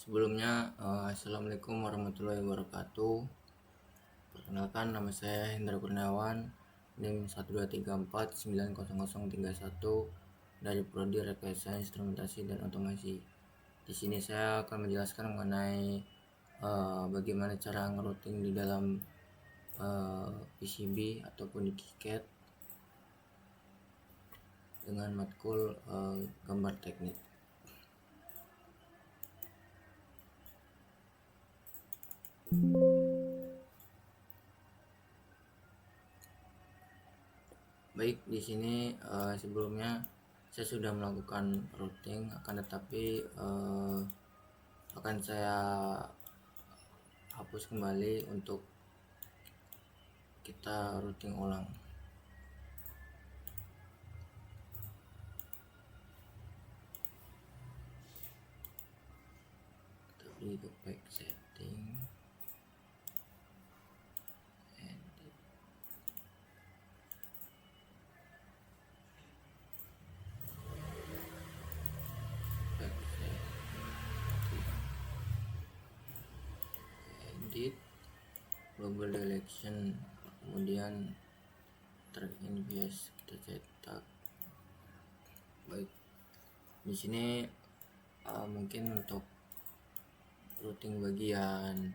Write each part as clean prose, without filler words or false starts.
Sebelumnya, Assalamualaikum warahmatullahi wabarakatuh. Perkenalkan, nama saya Hendra Kurniawan, NIM 123490031 dari Prodi Rekayasa Instrumentasi dan Otomasi. Di sini saya akan menjelaskan mengenai bagaimana cara ngerouting di dalam PCB ataupun di KiCad dengan matkul gambar teknik. Baik, di sini sebelumnya saya sudah melakukan routing, akan tetapi akan saya hapus kembali untuk kita routing ulang. Kita pergi ke back setting, edit, back setting, edit, global direction, kemudian track NVS kita cetak. Baik, di sini mungkin untuk routing bagian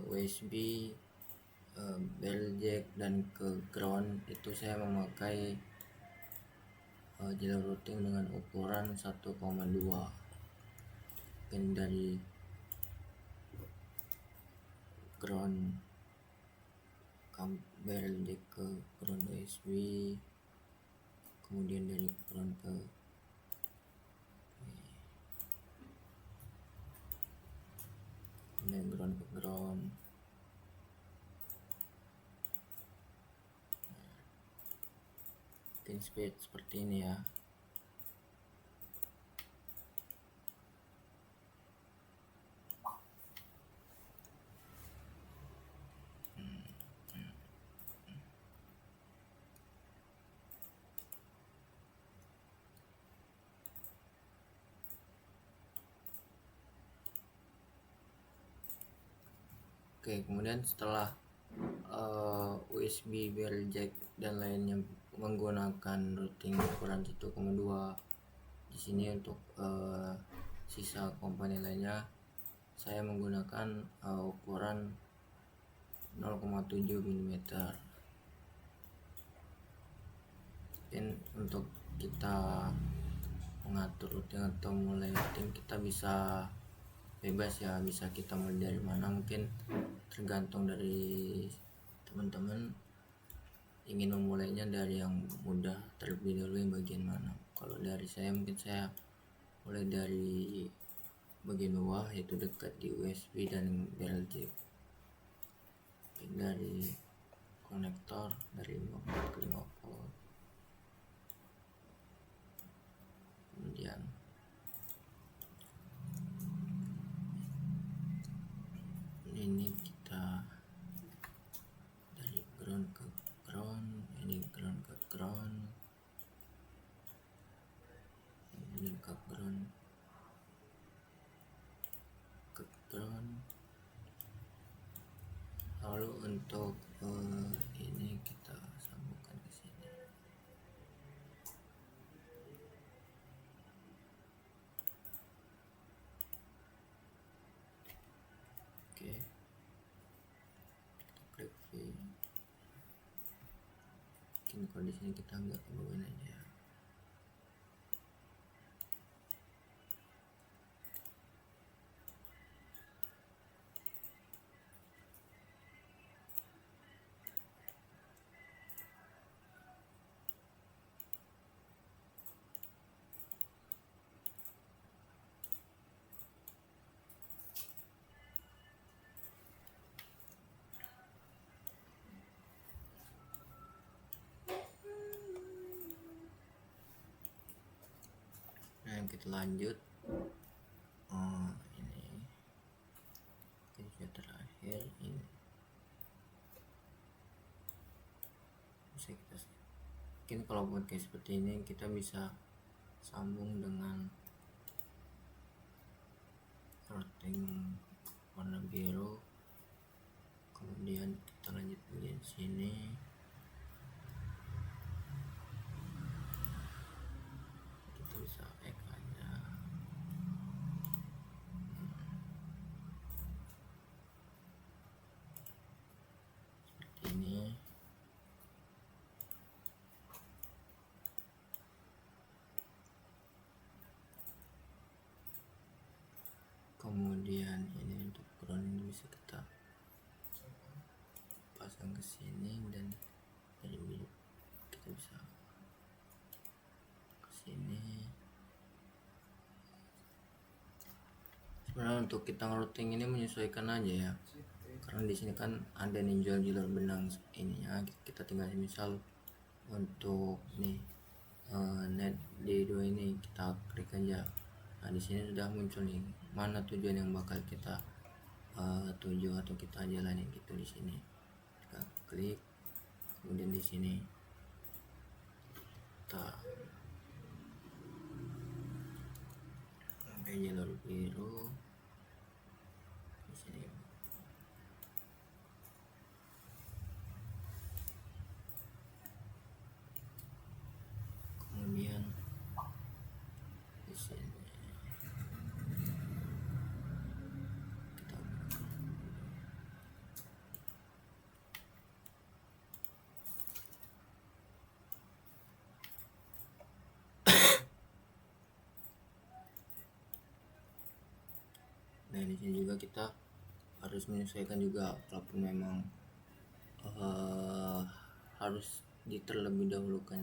USB, barrel jack dan ke ground itu saya memakai jalur routing dengan ukuran 1,2. dan dari ground barrel jack ke ground USB, kemudian dari ground ke ground ke ground. Pin speed seperti ini ya. Oke, kemudian setelah USB, barrel jack dan lainnya menggunakan routing ukuran 1,2, di sini untuk sisa komponen lainnya saya menggunakan ukuran 0,7 mm. Dan untuk kita mengatur routing atau mulai routing kita bisa bebas ya, bisa kita mulai dari mana, mungkin tergantung dari teman-teman ingin memulainya dari yang mudah terlebih dahulu, yang bagian mana. Kalau dari saya mungkin saya mulai dari bagian bawah, yaitu dekat di USB dan barrel jack. Dari konektor dari 5 volt ke 5 volt, kemudian ini kita dari ground ke ground, ini ground ke ground, ini ke ground ke ground. Lalu untuk ini kita sambungkan ke sini. Oke, kita klik V. Mungkin kalau di sini kita nggak ke bawah aja. Nah, kita lanjut. Ini kerja terakhir ini bisa kita, mungkin kalau buat kayak seperti ini kita bisa sambung dengan Kemudian ini untuk ground ini bisa kita pasang ke sini, dan dari biru kita bisa ke sini. Sebenarnya untuk kita routing ini menyesuaikan aja ya, karena di sini kan ada nih jalur benang ininya. Kita tinggal misal untuk nih net D2 ini kita klik aja. Nah di sini sudah muncul nih mana tujuan yang bakal kita tuju atau kita jalani gitu. Di sini kita klik, kemudian di sini kita pakai jalur biru di sini. Kemudian di sini kita nah di sini juga kita harus menyesuaikan juga, walaupun memang harus terlebih dahulukan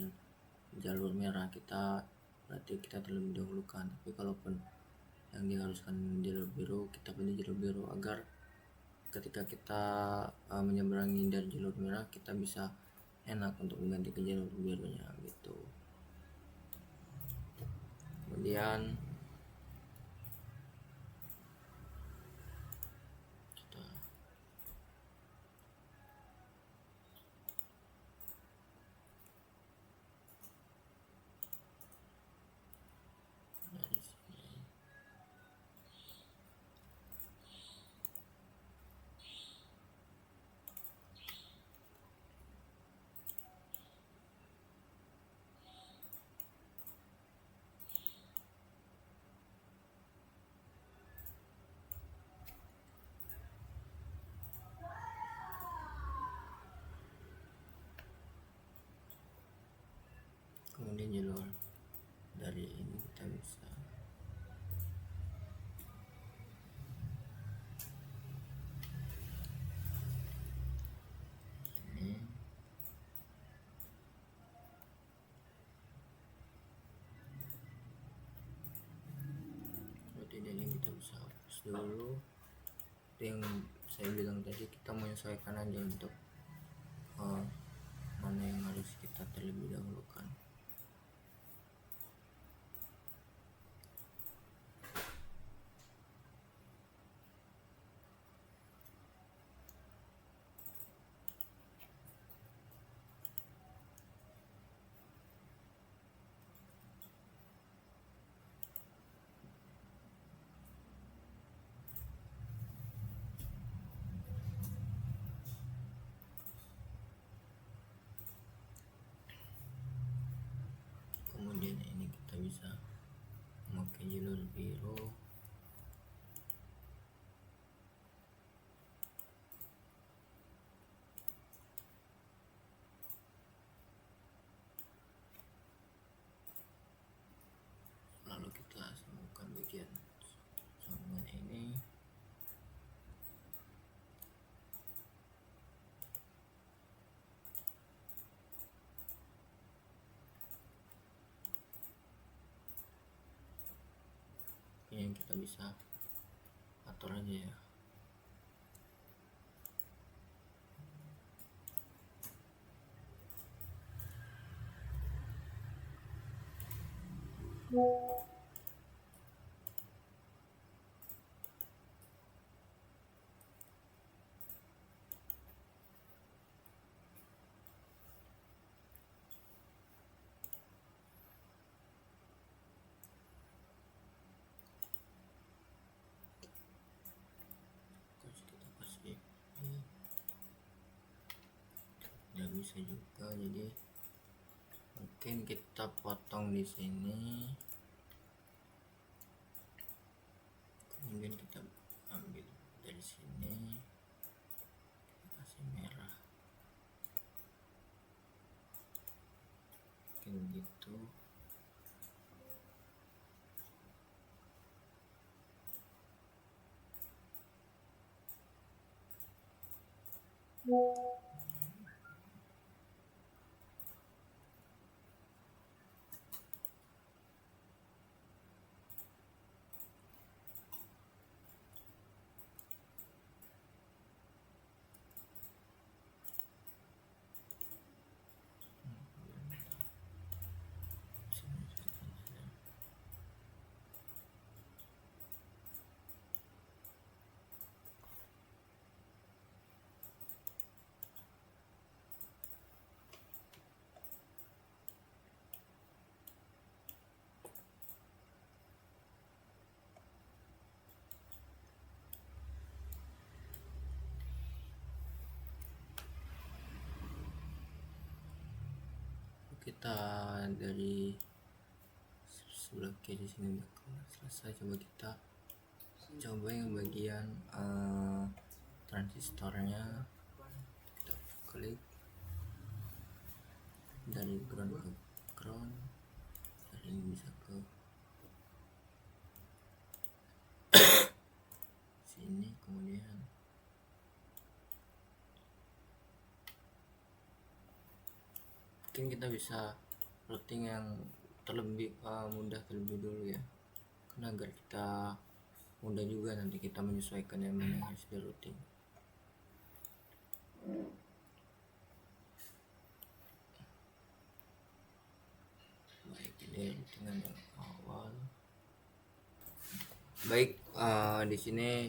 jalur merah kita, berarti kita terlebih dahulukan. Tapi kalaupun yang diharuskan jalur biru, kita pilih jalur biru agar ketika kita menyeberangi dari jalur merah, kita bisa enak untuk mengganti ke jalur birunya gitu. Kemudian kita dari sini kemudian jalur dari ini kita bisa ini. Berarti ini kita bisa hapus dulu. Itu yang saya bilang tadi, kita menyesuaikan aja untuk mana yang harus kita terlebih dahulukan. Kemudian ini kita bisa memakai jalur biru. Lalu kita sambungkan bagian sambungan ini. Yang kita bisa atur aja ya. Terus kita kasih ini, tidak bisa juga, jadi mungkin kita potong di sini, kemudian kita ambil dari sini, kita kasih merah, mungkin gitu. kita dari sebelah kiri sini udah selesai. Coba yang bagian transistornya, kita klik dari ground ke ground, dari ini bisa ke sini, kemudian mungkin kita bisa routing yang terlebih mudah terlebih dulu ya, karena agar kita mudah juga nanti kita menyesuaikan yang mana yang harus di routing. Baik, ini routingan yang awal. Baik, di sini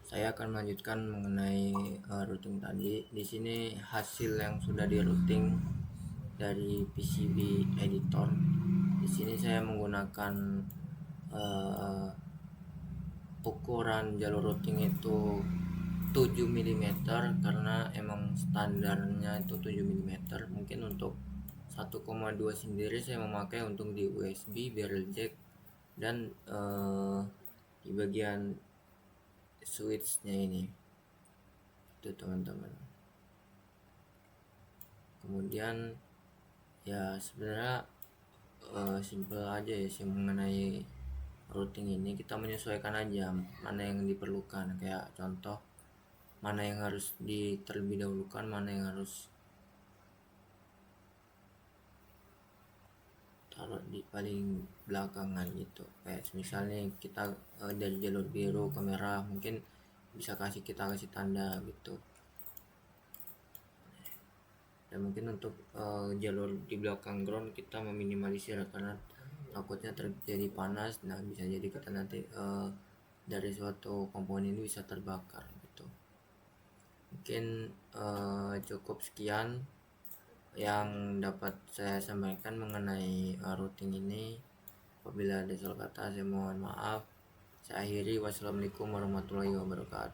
saya akan melanjutkan mengenai routing tadi. Di sini hasil yang sudah di routing dari PCB editor. Di sini saya menggunakan ukuran jalur routing itu 7 mm karena emang standarnya itu 7 mm. Mungkin untuk 1,2 sendiri saya memakai untuk di USB, barrel jack, dan di bagian switchnya ini itu teman-teman. Kemudian ya sebenarnya simple aja ya sih mengenai routing ini. Kita menyesuaikan aja mana yang diperlukan, kayak contoh mana yang harus terlebih dahulukan, mana yang harus taruh di paling belakangan gitu. Kayak misalnya kita dari jalur biru ke merah, mungkin kita kasih tanda gitu. Dan mungkin untuk jalur di belakang ground kita meminimalisir karena takutnya terjadi panas. Nah, bisa jadi kita nanti dari suatu komponen ini bisa terbakar gitu. Mungkin cukup sekian yang dapat saya sampaikan mengenai routing ini. Apabila ada salah kata saya mohon maaf. Saya akhiri. Wassalamualaikum warahmatullahi wabarakatuh.